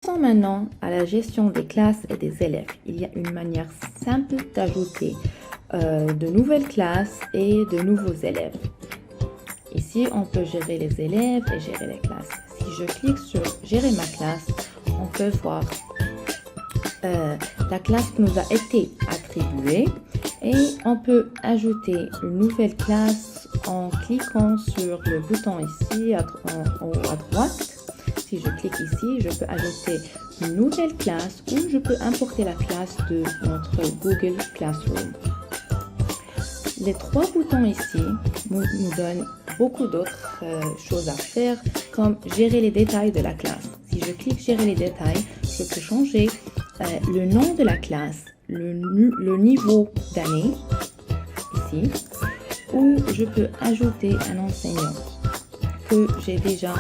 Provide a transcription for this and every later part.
Passons maintenant à la gestion des classes et des élèves. Il y a une manière simple d'ajouter de nouvelles classes et de nouveaux élèves. Ici, on peut gérer les élèves et gérer les classes. Si je clique sur Gérer ma classe, on peut voir la classe qui nous a été attribuée et on peut ajouter une nouvelle classe en cliquant sur le bouton ici en haut à droite. Si je clique ici, je peux ajouter une nouvelle classe ou je peux importer la classe de notre Google Classroom. Les trois boutons ici nous donnent beaucoup d'autres choses à faire, comme gérer les détails de la classe. Si je clique Gérer les détails, je peux changer le nom de la classe, le niveau d'année, ici, ou je peux ajouter un enseignant que j'ai déjà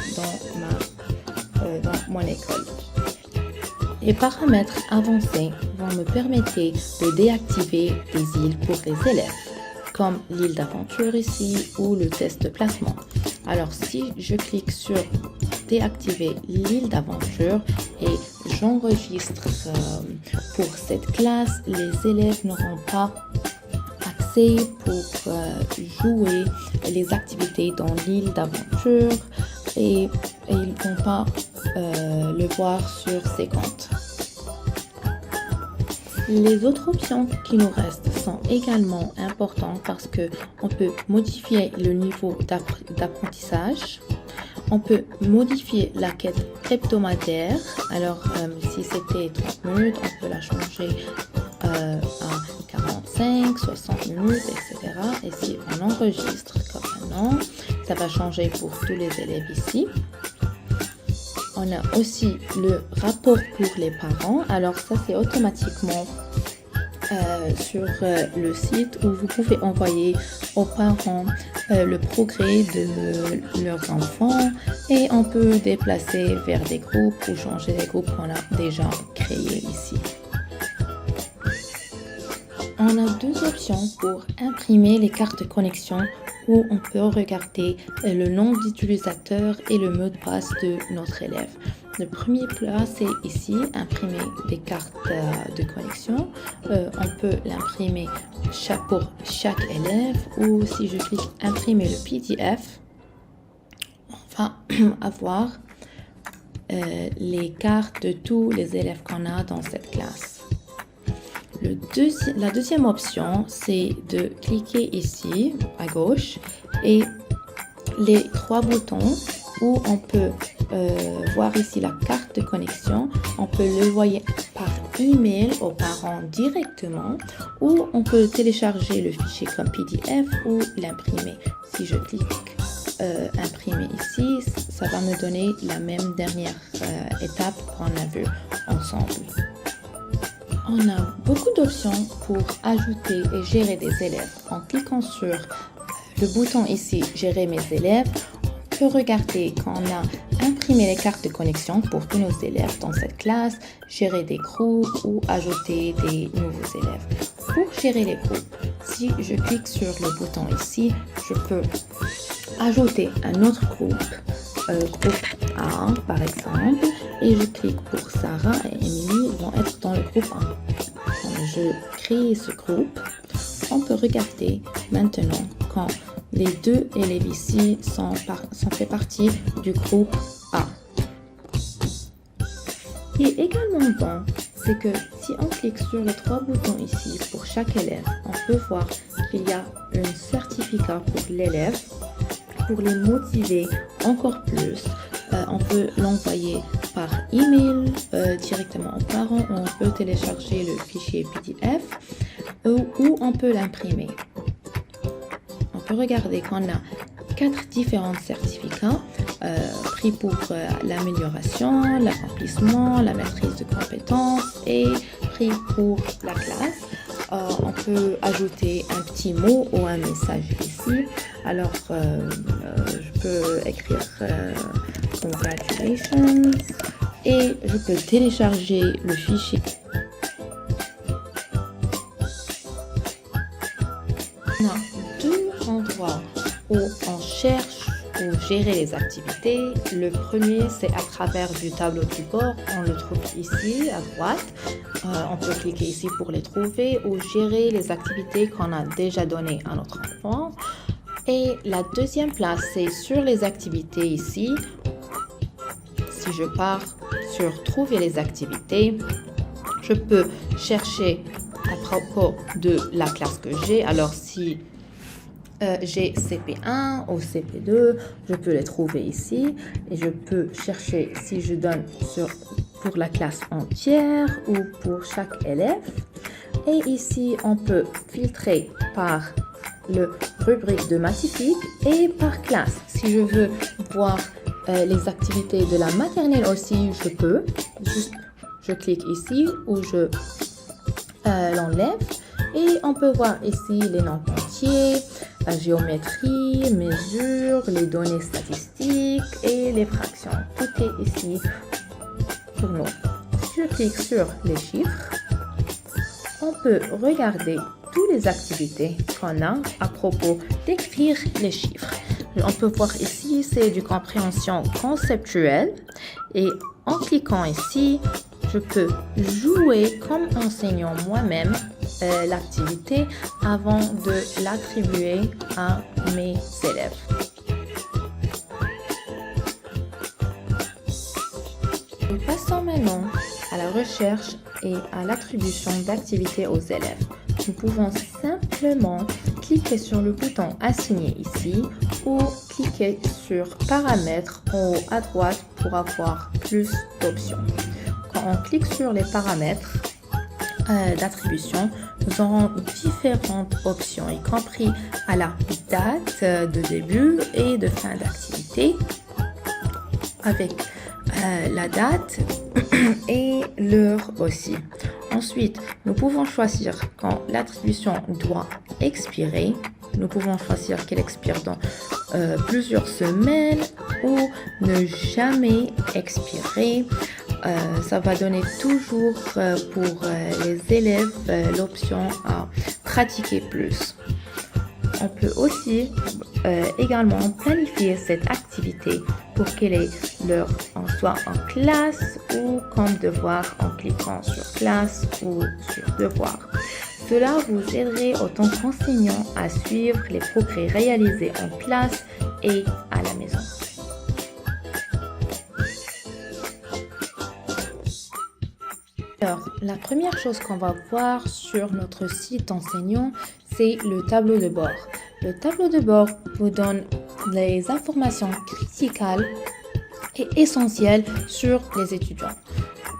dans mon école. Les paramètres avancés vont me permettre de déactiver des îles pour les élèves, comme l'île d'aventure ici ou le test de placement. Alors si je clique sur déactiver l'île d'aventure et j'enregistre pour cette classe, les élèves n'auront pas accès pour jouer les activités dans l'île d'aventure et ils ne vont pas le voir sur ses comptes. Les autres options qui nous restent sont également importantes parce qu'on peut modifier le niveau d'apprentissage. On peut modifier la quête hebdomadaire. Alors, si c'était 30 minutes, on peut la changer à 45, 60 minutes, etc. Et si on enregistre comme maintenant, ça va changer pour tous les élèves ici. On a aussi le rapport pour les parents. Alors ça, c'est automatiquement sur le site où vous pouvez envoyer aux parents le progrès de leurs enfants et on peut déplacer vers des groupes ou changer les groupes qu'on a déjà créés ici. On a deux options pour imprimer les cartes de connexion où on peut regarder le nom d'utilisateur et le mot de passe de notre élève. Le premier plat, c'est ici, imprimer des cartes de connexion. On peut l'imprimer pour chaque élève ou si je clique imprimer le PDF, on va avoir les cartes de tous les élèves qu'on a dans cette classe. La deuxième option, c'est de cliquer ici à gauche et les trois boutons où on peut voir ici la carte de connexion. On peut l'envoyer par email aux parents directement ou on peut télécharger le fichier comme PDF ou l'imprimer. Si je clique imprimer ici, ça va me donner la même dernière étape qu'on a vue ensemble. On a beaucoup d'options pour ajouter et gérer des élèves. En cliquant sur le bouton ici, Gérer mes élèves, on peut regarder qu'on a imprimé les cartes de connexion pour tous nos élèves dans cette classe, gérer des groupes ou ajouter des nouveaux élèves. Pour gérer les groupes, si je clique sur le bouton ici, je peux ajouter un autre groupe, groupe A par exemple, et je clique pour Sarah et Émilie, ils vont être dans le groupe 1. Quand je crée ce groupe, on peut regarder maintenant quand les deux élèves ici sont fait partie du groupe A. Ce qui est également bon, c'est que si on clique sur les trois boutons ici pour chaque élève, on peut voir qu'il y a un certificat pour l'élève. Pour les motiver encore plus, on peut l'envoyer par email directement aux parents ou on peut télécharger le fichier PDF ou on peut l'imprimer. On peut regarder qu'on a 4 différents certificats pris pour l'amélioration, l'accomplissement, la maîtrise de compétences et pris pour la classe. On peut ajouter un petit mot ou un message ici. Alors, je peux écrire Congratulations et je peux télécharger le fichier. On a deux endroits où on cherche pour gérer les activités. Le premier, c'est à travers du tableau de bord. On le trouve ici à droite. On peut cliquer ici pour les trouver ou gérer les activités qu'on a déjà données à notre enfant. Et la deuxième place, c'est sur les activités ici. Si je pars sur trouver les activités, je peux chercher à propos de la classe que j'ai. Alors si j'ai CP1 ou CP2, je peux les trouver ici et je peux chercher si je donne pour la classe entière ou pour chaque élève. Et ici, on peut filtrer par le rubrique de Matific et par classe. Si je veux voir les activités de la maternelle aussi, je peux. Je clique ici ou je l'enlève. Et on peut voir ici les noms entiers, la géométrie, mesures, les données statistiques et les fractions. Tout est ici pour nous. Si je clique sur les chiffres, on peut regarder toutes les activités qu'on a à propos d'écrire les chiffres. On peut voir ici, c'est du compréhension conceptuelle. Et en cliquant ici, je peux jouer comme enseignant moi-même l'activité avant de l'attribuer à mes élèves. Nous passons maintenant à la recherche et à l'attribution d'activités aux élèves. Nous pouvons simplement cliquer sur le bouton Assigner ici ou cliquer sur Paramètres en haut à droite pour avoir plus d'options. Quand on clique sur les paramètres d'attribution, nous aurons différentes options, y compris à la date de début et de fin d'activité, avec la date et l'heure aussi. Ensuite, nous pouvons choisir quand l'attribution doit expirer. Nous pouvons choisir qu'elle expire dans plusieurs semaines ou ne jamais expirer. Ça va donner toujours pour les élèves l'option à pratiquer plus. On peut aussi également planifier cette activité pour qu'elle ait l'heure soit en classe ou comme devoir en cliquant sur classe ou sur devoir. Cela vous aiderait en tant qu'enseignant à suivre les progrès réalisés en classe et à la maison. Alors, la première chose qu'on va voir sur notre site enseignant, c'est le tableau de bord. Le tableau de bord vous donne les informations critiques et essentielles sur les étudiants.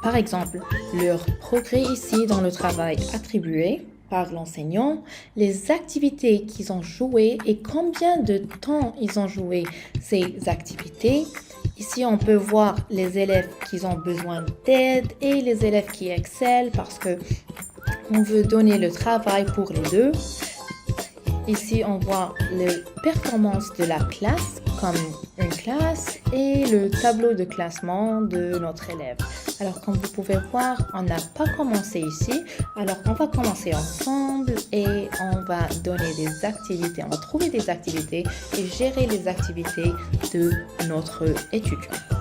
Par exemple, leur progrès ici dans le travail attribué par l'enseignant, les activités qu'ils ont jouées et combien de temps ils ont joué ces activités. Ici, on peut voir les élèves qui ont besoin d'aide et les élèves qui excellent parce que on veut donner le travail pour les deux. Ici, on voit les performances de la classe comme une classe et le tableau de classement de notre élève. Alors, comme vous pouvez voir, on n'a pas commencé ici. Alors, on va commencer ensemble et on va donner des activités. On va trouver des activités et gérer les activités de notre étudiant.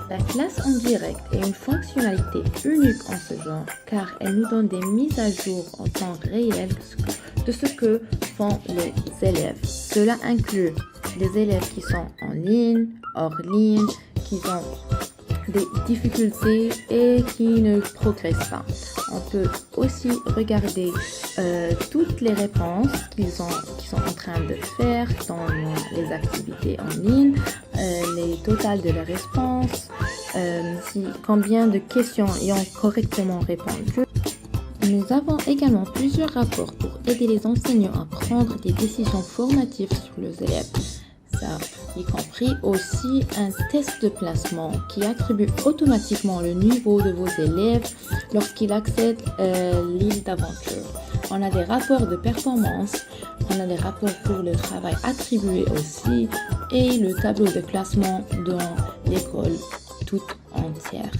La classe en direct est une fonctionnalité unique en ce genre car elle nous donne des mises à jour en temps réel de ce que font les élèves. Cela inclut les élèves qui sont en ligne, hors ligne, qui ont des difficultés et qui ne progressent pas. On peut aussi regarder toutes les réponses qu'ils sont en train de faire dans les activités en ligne, les totals de leurs réponses, combien de questions ils ont correctement répondu. Nous avons également plusieurs rapports pour aider les enseignants à prendre des décisions formatives sur les élèves. Ça, y compris aussi un test de placement qui attribue automatiquement le niveau de vos élèves lorsqu'ils accèdent à l'île d'aventure. On a des rapports de performance, on a des rapports pour le travail attribué aussi et le tableau de classement dans l'école toute entière.